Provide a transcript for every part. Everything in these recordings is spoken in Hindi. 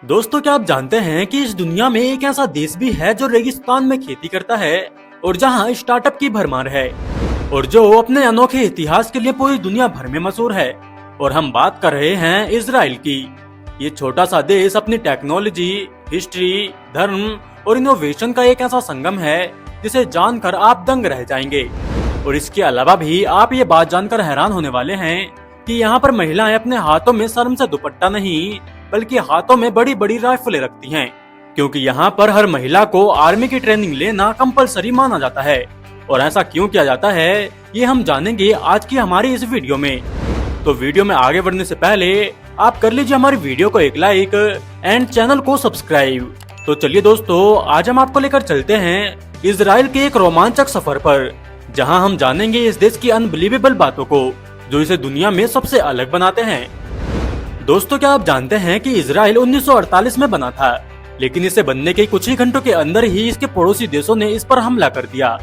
दोस्तों, क्या आप जानते हैं कि इस दुनिया में एक ऐसा देश भी है जो रेगिस्तान में खेती करता है और जहां स्टार्टअप की भरमार है और जो अपने अनोखे इतिहास के लिए पूरी दुनिया भर में मशहूर है। और हम बात कर रहे हैं इजराइल की। ये छोटा सा देश अपनी टेक्नोलॉजी, हिस्ट्री, धर्म और इनोवेशन का एक ऐसा संगम है जिसे जानकर आप दंग रह जाएंगे। और इसके अलावा भी आप ये बात जानकर हैरान होने वाले हैं कि यहाँ पर महिलाएं अपने हाथों में शर्म से दुपट्टा नहीं बल्कि हाथों में बड़ी बड़ी राइफलें रखती हैं, क्योंकि यहाँ पर हर महिला को आर्मी की ट्रेनिंग लेना कंपलसरी माना जाता है। और ऐसा क्यों किया जाता है ये हम जानेंगे आज की हमारी इस वीडियो में। तो वीडियो में आगे बढ़ने से पहले आप कर लीजिए हमारी वीडियो को एक लाइक एंड चैनल को सब्सक्राइब। तो चलिए दोस्तों, आज हम आपको लेकर चलते हैं इजराइल के एक रोमांचक सफर पर, जहां हम जानेंगे इस देश की अनबिलीवेबल बातों को जो इसे दुनिया में सबसे अलग बनाते हैं। दोस्तों, क्या आप जानते हैं कि इजराइल 1948 में बना था, लेकिन इसे बनने के कुछ ही घंटों के अंदर ही इसके पड़ोसी देशों ने इस पर हमला कर दिया।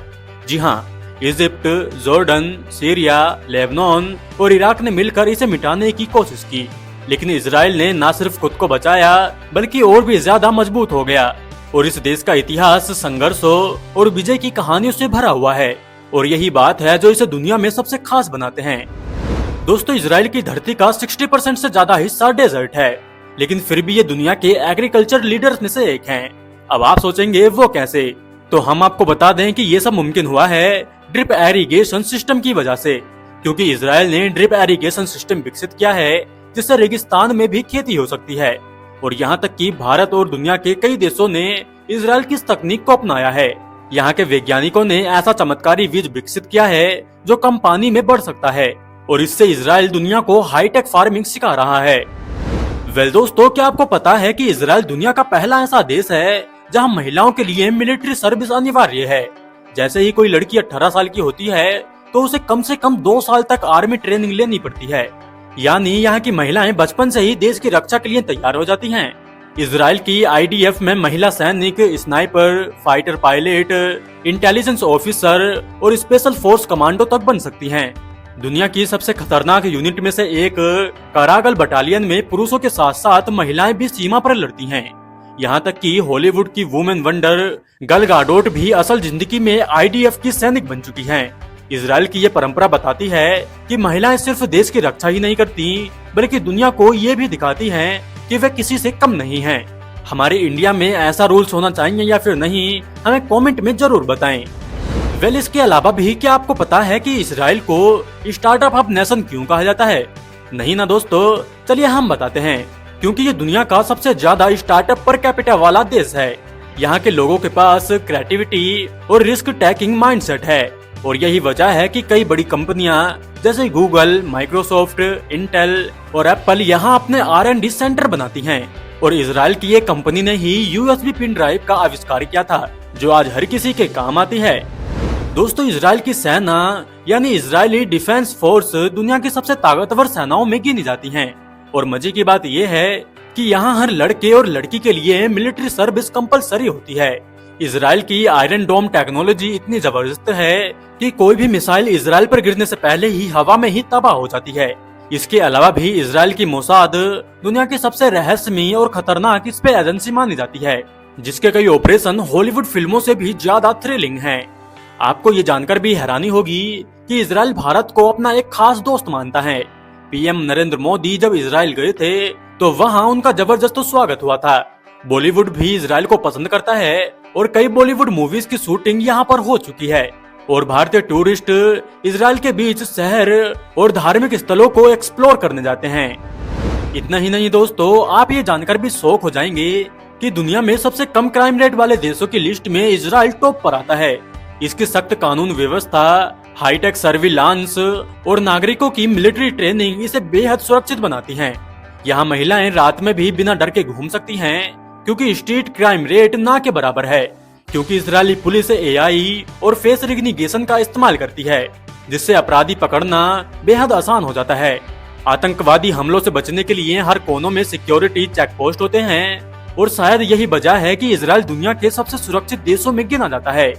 जी हाँ, इजिप्ट, जॉर्डन, सीरिया, लेबनान और इराक ने मिलकर इसे मिटाने की कोशिश की, लेकिन इजराइल ने न सिर्फ खुद को बचाया बल्कि और भी ज्यादा मजबूत हो गया। और इस देश का इतिहास संघर्षों और विजय की कहानियों से भरा हुआ है, और यही बात है जो इसे दुनिया में सबसे खास बनाते हैं। दोस्तों, इजराइल की धरती का 60% से ज्यादा हिस्सा डेजर्ट है, लेकिन फिर भी ये दुनिया के एग्रीकल्चर लीडर्स में से एक हैं। अब आप सोचेंगे वो कैसे? तो हम आपको बता दें कि ये सब मुमकिन हुआ है ड्रिप एरीगेशन सिस्टम की वजह से, क्योंकि इजराइल ने ड्रिप एरीगेशन सिस्टम विकसित किया है जिससे रेगिस्तान में भी खेती हो सकती है। और यहाँ तक कि भारत और दुनिया के कई देशों ने इजराइल की इस तकनीक को अपनाया है। यहाँ के वैज्ञानिकों ने ऐसा चमत्कारी बीज विकसित किया है जो कम पानी में बढ़ सकता है, और इससे इजराइल दुनिया को हाईटेक फार्मिंग सिखा रहा है। वेल दोस्तों, क्या आपको पता है कि इजराइल दुनिया का पहला ऐसा देश है जहां महिलाओं के लिए मिलिट्री सर्विस अनिवार्य है। जैसे ही कोई लड़की 18 साल की होती है तो उसे कम से कम 2 साल तक आर्मी ट्रेनिंग लेनी पड़ती है, यानी यहाँ की महिलाएं बचपन से ही देश की रक्षा के लिए तैयार हो जाती हैं। इजराइल की IDF में महिला सैनिक, sniper, fighter pilot, intelligence officer और स्पेशल फोर्स कमांडो तक बन सकती हैं। दुनिया की सबसे खतरनाक यूनिट में से एक करागल बटालियन में पुरुषों के साथ साथ महिलाएं भी सीमा पर लड़ती हैं। यहाँ तक कि हॉलीवुड की वुमेन वंडर गल गाडोट भी असल जिंदगी में IDF की सैनिक बन चुकी हैं। इजराइल की ये परंपरा बताती है कि महिलाएं सिर्फ देश की रक्षा ही नहीं करती बल्कि दुनिया को ये भी दिखाती हैं कि वे किसी से कम नहीं हैं। हमारे इंडिया में ऐसा रूल्स होना चाहिए या फिर नहीं, हमें कमेंट में जरूर बताएं। वेल, इसके अलावा भी क्या आपको पता है कि इजराइल को स्टार्टअप हब नेशन क्यों कहा जाता है? नहीं ना दोस्तों, चलिए हम बताते हैं। क्योंकि ये दुनिया का सबसे ज्यादा स्टार्टअप पर कैपिटा वाला देश है। यहाँ के लोगों के पास क्रिएटिविटी और रिस्क टेकिंग माइंडसेट है, और यही वजह है कि कई बड़ी कंपनियां जैसे गूगल, माइक्रोसॉफ्ट, इंटेल और एप्पल यहाँ अपने R&D सेंटर बनाती हैं। और इजराइल की एक कंपनी ने ही USB पिन ड्राइव का आविष्कार किया था, जो आज हर किसी के काम आती है। दोस्तों, इजराइल की सेना यानी इजरायली डिफेंस फोर्स दुनिया की सबसे ताकतवर सेनाओं में गिनी जाती हैं। और मजे की बात यह है कि यहाँ हर लड़के और लड़की के लिए मिलिट्री सर्विस कंपलसरी होती है। इजराइल की आयरन डोम टेक्नोलॉजी इतनी जबरदस्त है कि कोई भी मिसाइल इजराइल पर गिरने से पहले ही हवा में ही तबाह हो जाती है। इसके अलावा भी इजराइल की मोसाद दुनिया की सबसे रहस्यमयी और खतरनाक स्पेस एजेंसी मानी जाती है, जिसके कई ऑपरेशन हॉलीवुड फिल्मों से भी ज्यादा थ्रिलिंग हैं। आपको ये जानकर भी हैरानी होगी कि इजराइल भारत को अपना एक खास दोस्त मानता है। PM नरेंद्र मोदी जब इजराइल गए थे तो वहाँ उनका जबरदस्त स्वागत हुआ था। बॉलीवुड भी इजराइल को पसंद करता है और कई बॉलीवुड मूवीज की शूटिंग यहाँ पर हो चुकी है। और भारतीय टूरिस्ट इजराइल के बीच शहर और धार्मिक स्थलों को एक्सप्लोर करने जाते हैं। इतना ही नहीं दोस्तों, आप ये जानकर भी शॉक हो जाएंगे कि दुनिया में सबसे कम क्राइम रेट वाले देशों की लिस्ट में इजराइल टॉप पर आता है। इसकी सख्त कानून व्यवस्था, हाईटेक सर्विलांस और नागरिकों की मिलिट्री ट्रेनिंग इसे बेहद सुरक्षित बनाती हैं। यहाँ महिलाएं रात में भी बिना डर के घूम सकती हैं, क्योंकि स्ट्रीट क्राइम रेट ना के बराबर है। क्योंकि इजरायली पुलिस AI और फेस रिकग्निशन का इस्तेमाल करती है, जिससे अपराधी पकड़ना बेहद आसान हो जाता है। आतंकवादी हमलों से बचने के लिए हर कोनों में सिक्योरिटी चेक पोस्ट होते हैं, और शायद यही वजह है कि इजराइल दुनिया के सबसे सुरक्षित देशों में गिना जाता है।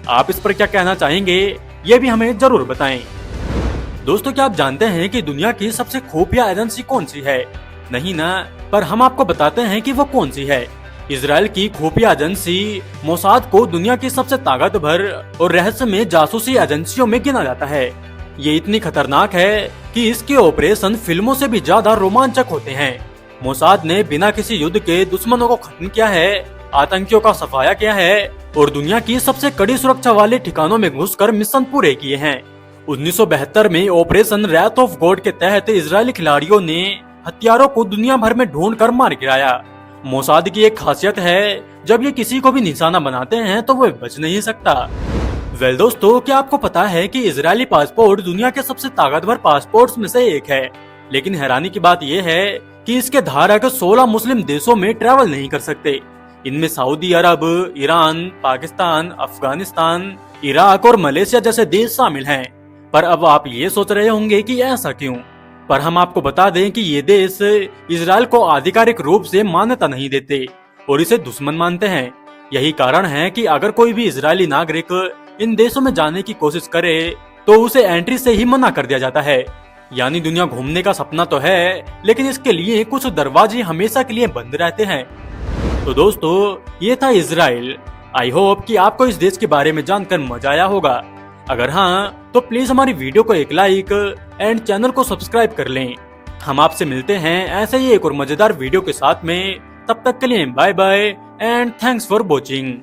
आप इस पर क्या कहना चाहेंगे, ये भी हमें जरूर बताएं। दोस्तों, क्या आप जानते हैं कि दुनिया की सबसे खुफिया एजेंसी कौन सी है? नहीं ना, पर हम आपको बताते हैं कि वो कौन सी है। इजराइल की खुफिया एजेंसी मोसाद को दुनिया की सबसे ताकतवर और रहस्यमय जासूसी एजेंसियों में गिना जाता है। ये इतनी खतरनाक है कि इसके ऑपरेशन फिल्मों से भी ज्यादा रोमांचक होते हैं। मोसाद ने बिना किसी युद्ध के दुश्मनों को खत्म किया है, आतंकियों का सफाया किया है और दुनिया की सबसे कड़ी सुरक्षा वाले ठिकानों में घुसकर मिशन पूरे किए हैं। 1972 में ऑपरेशन रैथ ऑफ गॉड के तहत इजरायली खिलाड़ियों ने हथियारों को दुनिया भर में ढूंढ कर मार गिराया। मोसाद की एक खासियत है, जब ये किसी को भी निशाना बनाते हैं तो वो बच नहीं सकता। वेल दोस्तों, क्या आपको पता है कि इजरायली पासपोर्ट दुनिया के सबसे ताकतवर पासपोर्ट्स में से एक है। लेकिन हैरानी की बात यह है कि इसके धारक 16 मुस्लिम देशों में ट्रैवल नहीं कर सकते। इनमें सऊदी अरब, ईरान, पाकिस्तान, अफगानिस्तान, इराक और मलेशिया जैसे देश शामिल हैं। पर अब आप ये सोच रहे होंगे कि ऐसा क्यों? पर हम आपको बता दें कि ये देश इजराइल को आधिकारिक रूप से मान्यता नहीं देते और इसे दुश्मन मानते हैं। यही कारण है कि अगर कोई भी इजरायली नागरिक इन देशों में जाने की कोशिश करे तो उसे एंट्री से ही मना कर दिया जाता है। यानी दुनिया घूमने का सपना तो है, लेकिन इसके लिए कुछ दरवाजे हमेशा के लिए बंद रहते हैं। तो दोस्तों, ये था इजराइल। आई होप कि आपको इस देश के बारे में जानकर मजा आया होगा। अगर हाँ, तो प्लीज हमारी वीडियो को एक लाइक एंड चैनल को सब्सक्राइब कर लें। हम आपसे मिलते हैं ऐसे ही एक और मजेदार वीडियो के साथ में। तब तक के लिए bye bye and thanks for watching.